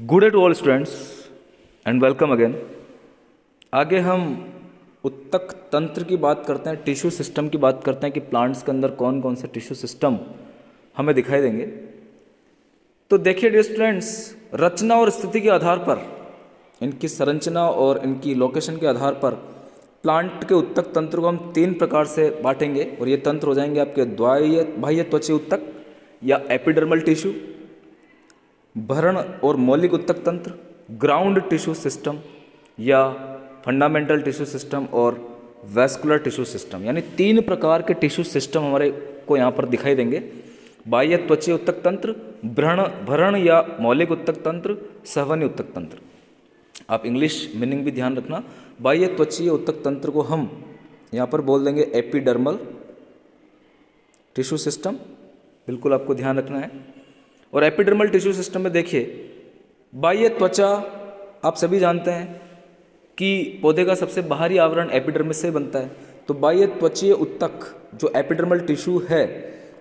Good day to all students and welcome again. आगे हम उत्तक तंत्र की बात करते हैं, टिश्यू सिस्टम की बात करते हैं कि प्लांट्स के अंदर कौन कौन से टिश्यू सिस्टम हमें दिखाई देंगे। तो देखिए डियर स्टूडेंट्स, रचना और स्थिति के आधार पर, इनकी संरचना और इनकी लोकेशन के आधार पर प्लांट के उत्तक तंत्र को हम तीन प्रकार से बांटेंगे और ये तंत्र हो जाएंगे आपके बाह्य त्वचीय उत्तक या एपिडर्मल टिश्यू, भरण और मौलिक उत्तक तंत्र, ग्राउंड टिश्यू सिस्टम या फंडामेंटल टिश्यू सिस्टम और वैस्कुलर टिश्यू सिस्टम। यानी तीन प्रकार के टिश्यू सिस्टम हमारे को यहाँ पर दिखाई देंगे। बाह्य त्वचीय उत्तक तंत्र, भरण या मौलिक उत्तक तंत्र, संवहनी उत्तक तंत्र। आप इंग्लिश मीनिंग भी ध्यान रखना। बाह्य त्वचीय उत्तक तंत्र को हम यहाँ पर बोल देंगे एपिडर्मल टिश्यू सिस्टम, बिल्कुल आपको ध्यान रखना है। और एपिडर्मल टिश्यू सिस्टम में देखिए, बाह्य त्वचा आप सभी जानते हैं कि पौधे का सबसे बाहरी आवरण एपिडर्मिस से बनता है। तो बाह्य त्वचीय उत्तक जो एपिडर्मल टिश्यू है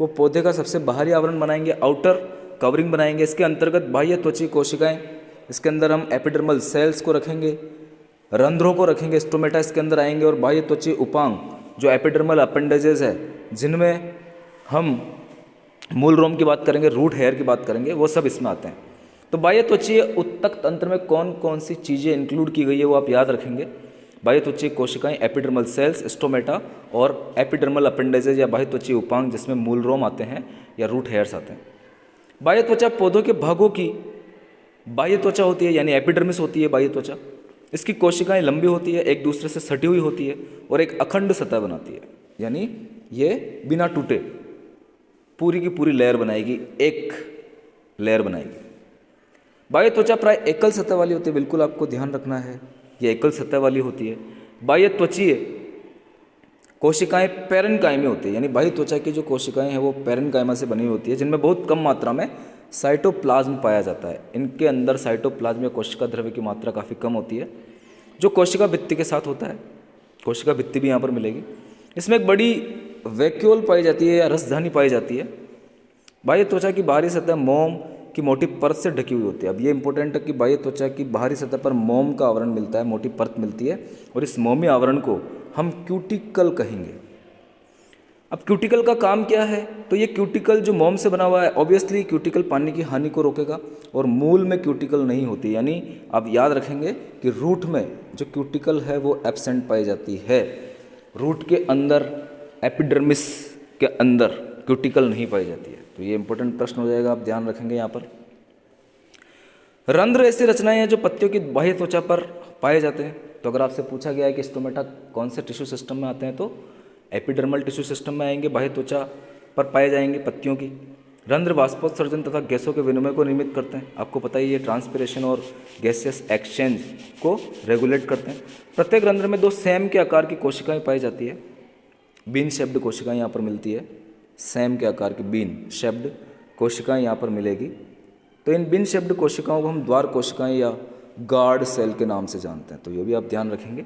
वो पौधे का सबसे बाहरी आवरण बनाएंगे, आउटर कवरिंग बनाएंगे। इसके अंतर्गत बाह्य त्वचीय कोशिकाएं, इसके अंदर हम एपिडर्मल सेल्स को रखेंगे, रंध्रों को रखेंगे, स्टोमेटा इसके अंदर आएंगे। और बाह्य त्वचीय उपांग जो एपिडर्मल अपेंडेजेस है, जिनमें हम मूल रोम की बात करेंगे, रूट हेयर की बात करेंगे, वो सब इसमें आते हैं। तो बाह्य त्वचीय उत्तक तंत्र में कौन कौन सी चीज़ें इंक्लूड की गई है वो आप याद रखेंगे। बाह्य त्वचीय कोशिकाएं, एपिडर्मल सेल्स, स्टोमेटा और एपिडर्मल अपेंडेजेस या बाह्य त्वचीय उपांग जिसमें मूल रोम आते हैं या रूट हेयर्स आते हैं। बाह्य त्वचा पौधों के भागों की बाह्य त्वचा होती है, यानी एपिडर्मिस होती है बाह्य त्वचा। इसकी कोशिकाएं लंबी होती है, एक दूसरे से सटी हुई होती है और एक अखंड सतह बनाती है, यानी ये बिना टूटे पूरी की पूरी लेयर बनाएगी, एक लेयर बनाएगी। बाह्य त्वचा प्राय एकल सतह वाली होती है, बिल्कुल आपको ध्यान रखना है, ये एकल सतह वाली होती है। बाह्य त्वचीय कोशिकाएं पैरेन्काइमी होती है, यानी बाह्य त्वचा की जो कोशिकाएं हैं वो पैरेन्काइमा से बनी हुई होती है, जिनमें बहुत कम मात्रा में साइटोप्लाज्म पाया जाता है। इनके अंदर साइटोप्लाज्म या कोशिका द्रव्य की मात्रा काफ़ी कम होती है, जो कोशिका भित्ति के साथ होता है। कोशिका भित्ति भी यहाँ पर मिलेगी। इसमें एक बड़ी वैक्यूल पाई जाती है या रसधानी पाई जाती है। बाह्य त्वचा की बाहरी सतह मोम की मोटी परत से ढकी हुई होती है। अब ये इंपॉर्टेंट है कि बाह्य त्वचा की बाहरी सतह पर मोम का आवरण मिलता है, मोटी परत मिलती है, और इस मोमी आवरण को हम क्यूटिकल कहेंगे। अब क्यूटिकल का काम क्या है? तो ये क्यूटिकल जो मोम से बना हुआ है, ऑब्वियसली क्यूटिकल पानी की हानि को रोकेगा और मूल में क्यूटिकल नहीं होती, यानी आप याद रखेंगे कि रूट में जो क्यूटिकल है वो एब्सेंट पाई जाती है। रूट के अंदर, एपिडर्मिस के अंदर क्यूटिकल नहीं पाई जाती है। तो ये इंपॉर्टेंट प्रश्न हो जाएगा, आप ध्यान रखेंगे यहाँ पर। रंध्र ऐसी रचनाएं हैं जो पत्तियों की बाह्य त्वचा पर पाए जाते हैं। तो अगर आपसे पूछा गया है कि स्टोमेटा कौन से टिश्यू सिस्टम में आते हैं, तो एपिडर्मल टिश्यू सिस्टम में आएंगे, बाह्य त्वचा पर पाए जाएंगे पत्तियों की। रंध्र वाष्पोत्सर्जन तथा गैसों के विनिमय को नियमित करते हैं। आपको पता ही है, ट्रांसपिरेशन और गैसियस एक्सचेंज को रेगुलेट करते हैं। प्रत्येक रंध्र में दो सेम के आकार की कोशिकाएं पाई जाती है। बीन शेप्ड कोशिकाएं यहाँ पर मिलती है, सेम के आकार की बीन शेप्ड कोशिकाएं यहाँ पर मिलेगी। तो इन बीन शेप्ड कोशिकाओं को हम द्वार कोशिकाएं या गार्ड सेल के नाम से जानते हैं, तो ये भी आप ध्यान रखेंगे।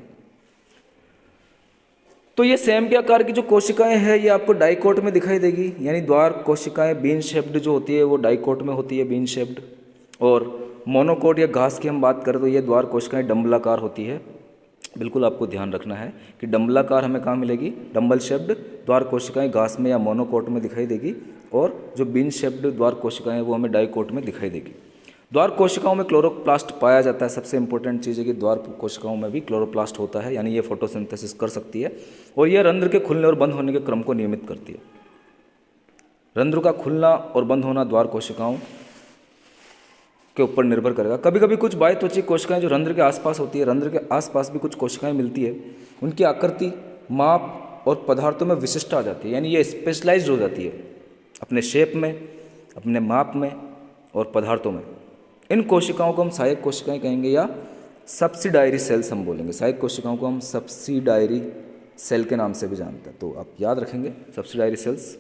तो ये सेम के आकार की जो कोशिकाएं हैं ये आपको डाइकोट में दिखाई देगी, यानी द्वार कोशिकाएं बीन शेप्ड जो होती है वो डाइकोट में होती है, बीन शेप्ड। और मोनोकोट या घास की हम बात करें तो ये द्वार कोशिकाएं डंबलाकार होती है। बिल्कुल आपको ध्यान रखना है कि डंबलाकार हमें कहाँ मिलेगी, डंबल शेप्ड द्वार कोशिकाएं घास में या मोनोकोट में दिखाई देगी, और जो बीन शेप्ड द्वार कोशिकाएं वो हमें डाइकोट में दिखाई देगी। द्वार कोशिकाओं में क्लोरोप्लास्ट पाया जाता है। सबसे इंपॉर्टेंट चीज़ है कि द्वार कोशिकाओं में भी क्लोरोप्लास्ट होता है, यानी ये फोटोसिंथेसिस कर सकती है और यह रंध्र के खुलने और बंद होने के क्रम को नियमित करती है। रंध्र का खुलना और बंद होना द्वार कोशिकाओं के ऊपर निर्भर करेगा। कभी कभी कुछ बाह्य त्वचीय कोशिकाएं जो रंध्र के आसपास होती है, रंध्र के आसपास भी कुछ कोशिकाएं मिलती है, उनकी आकृति, माप और पदार्थों में विशिष्ट आ जाती है, यानी ये स्पेशलाइज्ड हो जाती है अपने शेप में, अपने माप में और पदार्थों में। इन कोशिकाओं को हम सहायक कोशिकाएं कहेंगे या सब्सिडायरी सेल्स हम बोलेंगे। सहायक कोशिकाओं को हम सब्सिडायरी सेल के नाम से भी जानते हैं, तो आप याद रखेंगे सब्सिडायरी सेल्स।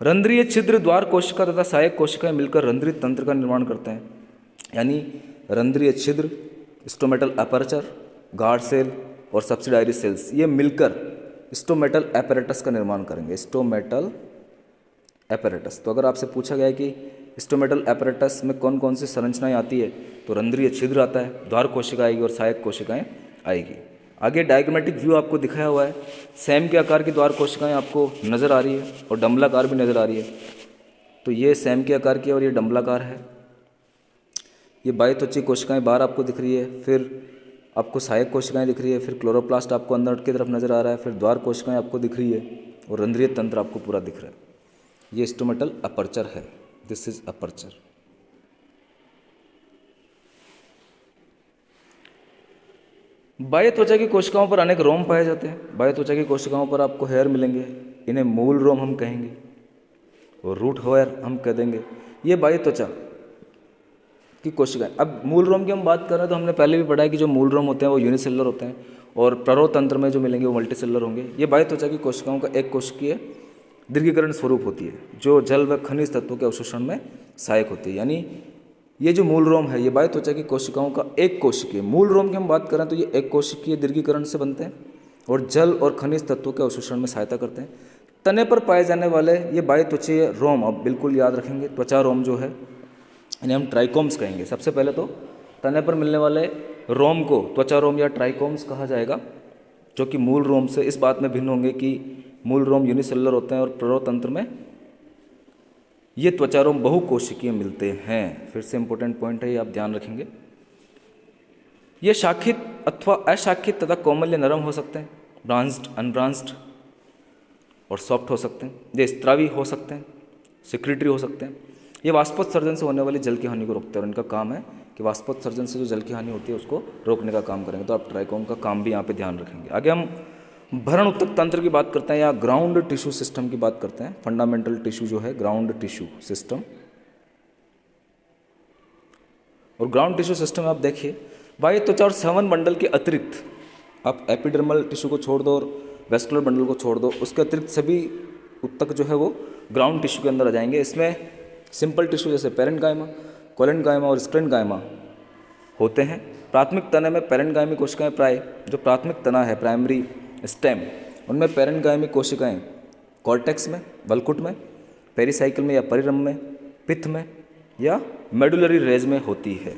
रंध्रीय छिद्र द्वार कोशिका तथा सहायक कोशिकाएं मिलकर रंध्रीय तंत्र का निर्माण करते हैं, यानी रंध्रीय छिद्र, स्टोमेटल अपर्चर, गार्ड सेल और सब्सिडायरी सेल्स ये मिलकर स्टोमेटल एपैरेटस का निर्माण करेंगे। Stomatal apparatus. तो अगर आपसे पूछा गया है कि स्टोमेटल एपरेटस में कौन कौन सी संरचनाएं आती है, तो रंध्रीय छिद्र आता है, द्वार कोशिका आएगी और सहायक कोशिकाएं आएगी। आगे डायग्रामेटिक व्यू आपको दिखाया हुआ है, सैम के आकार की द्वार कोशिकाएं आपको नज़र आ रही है और डंबलाकार भी नज़र आ रही है। तो ये सैम के आकार की और ये डंबलाकार है। ये बाह्यत्वचीय कोशिकाएं बाहर आपको दिख रही है, फिर आपको सहायक कोशिकाएं दिख रही है, फिर क्लोरोप्लास्ट आपको अंदर की तरफ नज़र आ रहा है, फिर द्वार कोशिकाएं आपको दिख रही है और रंध्रीय तंत्र आपको पूरा दिख रहा है। ये स्टोमेटल अपर्चर है, दिस इज अपर्चर। बाह्य त्वचा की कोशिकाओं पर अनेक रोम पाए जाते हैं। बाह्य त्वचा की कोशिकाओं पर आपको हेयर मिलेंगे, इन्हें मूल रोम हम कहेंगे और रूट हेयर हम कह देंगे। ये बाह्य त्वचा की कोशिकाएं। अब मूल रोम की हम बात कर रहे हैं तो हमने पहले भी पढ़ा है कि जो मूल रोम होते हैं वो यूनिसेलुलर होते हैं और प्ररोतंत्र में जो मिलेंगे वो मल्टीसेलुलर होंगे। ये बाह्य त्वचा की कोशिकाओं का एक कोशिकीय दीर्घीकरण स्वरूप होती है जो जल व खनिज तत्वों के अवशोषण में सहायक होती है। यानी ये जो मूल रोम है ये बाह्य त्वचा की कोशिकाओं का एक कोशिकीय, मूल रोम की हम बात करें तो ये एक कोशिकीय दीर्घीकरण से बनते हैं और जल और खनिज तत्वों के अवशोषण में सहायता करते हैं। तने पर पाए जाने वाले ये बाह्य त्वचीय रोम, अब बिल्कुल याद रखेंगे, त्वचा रोम जो है इन्हें हम ट्राइकोम्स कहेंगे। सबसे पहले तो तने पर मिलने वाले रोम को त्वचा रोम या ट्राइकोम्स कहा जाएगा, जो कि मूल रोम से इस बात में भिन्न होंगे कि मूल रोम यूनिसेलुलर होते हैं और प्ररोतंत्र में ये त्वचा रोम बहुकोशिकीय मिलते हैं। फिर से इंपॉर्टेंट पॉइंट है, ये आप ध्यान रखेंगे। ये शाखित अथवा अशाखित तथा कोमल या नरम हो सकते हैं, ब्रांच्ड, अनब्रांच्ड और सॉफ्ट हो सकते हैं। ये स्त्रावी हो सकते हैं, सिक्रेटरी हो सकते हैं। ये वाष्पोत्सर्जन से होने वाली जल की हानि को रोकते हैं और इनका काम है कि वाष्पोत्सर्जन से जो जल की हानि होती है उसको रोकने का काम करेंगे। तो आप ट्राइकोम का काम भी यहाँ पे ध्यान रखेंगे। आगे हम भरण उत्तक तंत्र की बात करते हैं या ग्राउंड टिश्यू सिस्टम की बात करते हैं। फंडामेंटल टिश्यू जो है ग्राउंड टिश्यू सिस्टम। और ग्राउंड टिश्यू सिस्टम आप देखिए, बाह्य त्वचा और संवहन मंडल के अतिरिक्त आप एपिडर्मल टिश्यू को छोड़ दो और वेस्कुलर बंडल को छोड़ दो, उसके अतिरिक्त सभी उत्तक जो है वो ग्राउंड टिश्यू के अंदर आ जाएंगे। इसमें सिंपल टिश्यू जैसे पेरेन्काइमा, कोलेन्काइमा और स्क्लेन्काइमा होते हैं। प्राथमिक तने में पेरेन्काइमी कोशिकाएं, प्राय जो प्राथमिक तना है प्राइमरी स्टेम, उनमें पेरेन्काइमी कोशिकाएं कॉर्टेक्स में, बलकुट में, पेरिसाइकिल में या परिरम में, पित्त में या मेडुलरी रेज में होती है।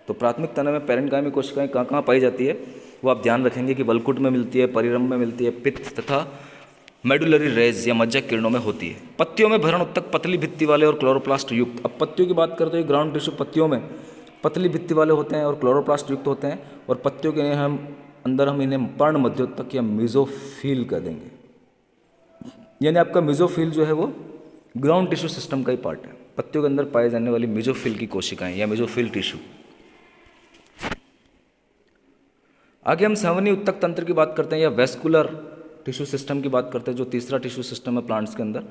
तो प्राथमिक तना में पेरेन्काइमी कोशिकाएं कहाँ कहाँ पाई जाती है वो आप ध्यान रखेंगे कि बलकुट में मिलती है, परिरम में मिलती है, पित्त तथा मेडुलरी रेज या मज्जक किरणों में होती है। पत्तियों में भरण उत्तक पतली भित्ति वाले और क्लोरोप्लास्ट युक्त। अब पत्तियों की बात करते हैं, ग्राउंड टिश्यू पत्तियों में पतली भित्ति वाले होते हैं और क्लोरोप्लास्ट युक्त होते हैं और पत्तियों के हम इन्हें पर्ण मध्योत्तक या मेसोफिल कह देंगे। यानी आपका मेसोफिल जो है वो ग्राउंड टिश्यू सिस्टम का ही पार्ट है। पत्तियों के अंदर पाए जाने वाली मेसोफिल की कोशिकाएं या मेसोफिल टिश्यू। आगे हम संवहनी उत्तक तंत्र की बात करते हैं या वेस्कुलर टिश्यू सिस्टम की बात करते हैं, जो तीसरा टिश्यू सिस्टम है प्लांट्स के अंदर।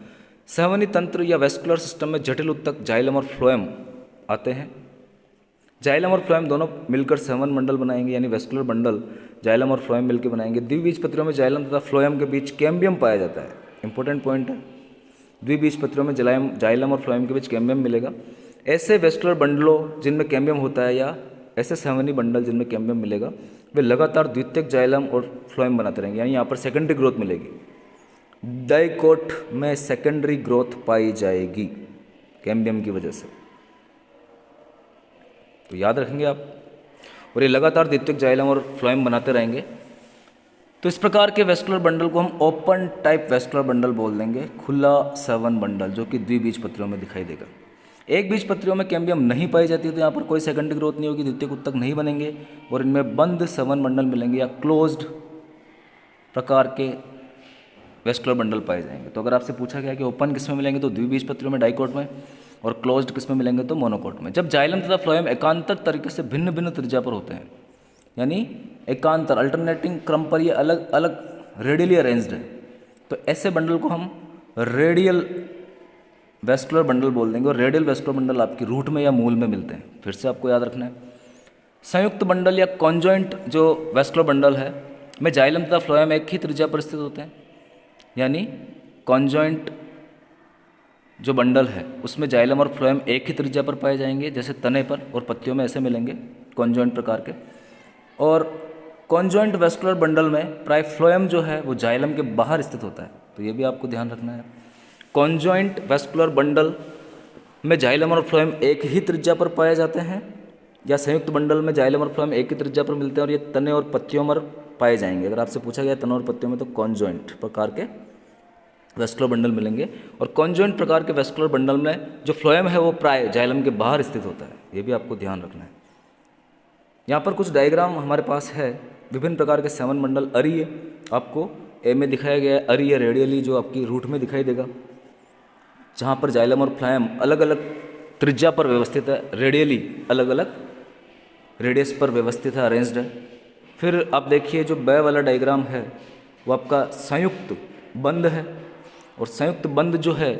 संवहनी तंत्र या वेस्कुलर सिस्टम में जटिल उत्तक जाइलम और फ्लोएम आते हैं। जाइलम और फ्लोएम दोनों मिलकर संवहन मंडल बनाएंगे, यानी वेस्कुलर बंडल जाइलम और फ्लोएम मिलकर बनाएंगे। द्विबीजपत्रियों में जाइलम तथा फ्लोएम के बीच कैम्बियम पाया जाता है। इंपॉर्टेंट पॉइंट है, द्विबीजपत्रियों में जाइलम और फ्लोएम के बीच कैम्बियम मिलेगा। ऐसे वेस्कुलर बंडलों जिनमें कैम्बियम होता है या ऐसे संवहनी बंडल जिनमें कैम्बियम मिलेगा वे लगातार द्वितीयक जाइलम और फ्लोएम बनाते रहेंगे, यानी यहाँ पर सेकेंडरी ग्रोथ मिलेगी। डाइकोट में सेकेंडरी ग्रोथ पाई जाएगी कैम्बियम की वजह से, तो याद रखेंगे आप। और ये लगातार द्वितीयक जाइलम और फ्लोएम बनाते रहेंगे। तो इस प्रकार के वेस्कुलर बंडल को हम ओपन टाइप वेस्कुलर बंडल बोल देंगे, खुला संवहन बंडल, जो कि द्विबीजपत्रियों में दिखाई देगा। एक बीजपत्रियों में कैम्बियम नहीं पाई जाती, तो यहाँ पर कोई सेकेंडरी ग्रोथ नहीं होगी, द्वितीयक उत्तक नहीं बनेंगे और इनमें बंद संवहन बंडल मिलेंगे या क्लोज्ड प्रकार के वेस्कुलर बंडल पाए जाएंगे। तो अगर आपसे पूछा गया कि ओपन किस में मिलेंगे तो द्विबीजपत्रियों में डाइकोट में, और क्लोज्ड किस में मिलेंगे तो मोनोकोट में। जब जाइलम तथा फ्लोएम एकांतर तरीके से भिन्न भिन्न त्रिज्या पर होते हैं, यानी एकांतर अल्टरनेटिंग क्रम पर ये अलग अलग रेडियली अरेंज्ड है, तो ऐसे बंडल को हम रेडियल वेस्कुलर बंडल बोल देंगे। और रेडियल वेस्कुलर बंडल आपकी रूट में या मूल में मिलते हैं। फिर से आपको याद रखना है, संयुक्त बंडल या कॉन्जॉइंट जो वेस्कुलर बंडल है में जाइलम तथा फ्लोएम एक ही त्रिज्या पर स्थित होते हैं, यानी कॉन्जॉइंट जो बंडल है उसमें जाइलम और फ्लोएम एक ही त्रिज्या पर पाए जाएंगे, जैसे तने पर और पत्तियों में ऐसे मिलेंगे कॉन्जॉइंट प्रकार के। और कॉन्जॉइंट वेस्कुलर बंडल में प्राय फ्लोएम जो है वो जाइलम के बाहर स्थित होता है, तो ये भी आपको ध्यान रखना है। कॉन्जॉइंट वेस्कुलर बंडल में जाइलम और फ्लोएम एक ही त्रिज्या पर पाए जाते हैं, या संयुक्त बंडल में जाइलम और फ्लोएम एक ही त्रिज्या पर मिलते हैं और ये तने और पत्तियों में पाए जाएंगे। अगर आपसे पूछा गया तने और पत्तियों में, तो कॉन्जॉइंट प्रकार के वेस्कुलर बंडल मिलेंगे। और कॉन्जॉइंट प्रकार के वेस्कुलर बंडल में जो फ्लोएम है वो प्राय जाइलम के बाहर स्थित होता है, ये भी आपको ध्यान रखना है। यहाँ पर कुछ डायग्राम हमारे पास है, विभिन्न प्रकार के 7 बंडल। अरीय आपको ए में दिखाया गया है, अरीय रेडियली जो आपकी रूट में दिखाई देगा, जहाँ पर जाइलम और फ्लोएम अलग अलग त्रिज्या पर व्यवस्थित है, रेडियली अलग अलग रेडियस पर व्यवस्थित है, अरेंज्ड है। फिर आप देखिए जो बै वाला डायग्राम है वो आपका संयुक्त बंद है, और संयुक्त बंद जो है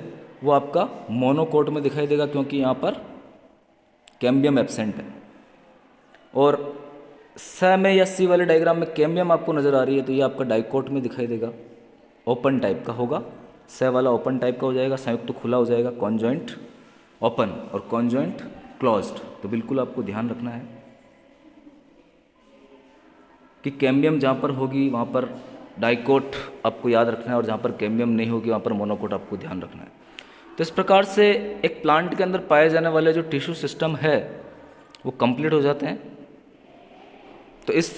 वो आपका मोनोकोट में दिखाई देगा, क्योंकि यहाँ पर कैम्बियम एब्सेंट है। और स में या सी वाले डायग्राम में कैम्बियम आपको नज़र आ रही है, तो ये आपका डाइकोट में दिखाई देगा, ओपन टाइप का होगा। स वाला ओपन टाइप का हो जाएगा, संयुक्त खुला हो जाएगा, कॉन्जॉइंट ओपन और कॉन्जॉइंट क्लोज्ड। तो बिल्कुल आपको ध्यान रखना है कि कैम्बियम जहाँ पर होगी वहाँ पर डाइकोट आपको याद रखना है, और जहाँ पर कैम्बियम नहीं होगी वहाँ पर मोनोकोट आपको ध्यान रखना है। तो इस प्रकार से एक प्लांट के अंदर पाए जाने वाले जो टिश्यू सिस्टम है वो कंप्लीट हो जाते हैं। तो इस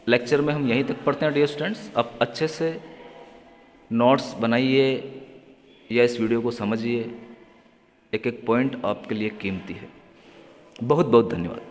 लेक्चर में हम यहीं तक पढ़ते हैं डियर स्टूडेंट्स। आप अच्छे से नोट्स बनाइए या इस वीडियो को समझिए, एक एक पॉइंट आपके लिए कीमती है। बहुत बहुत धन्यवाद।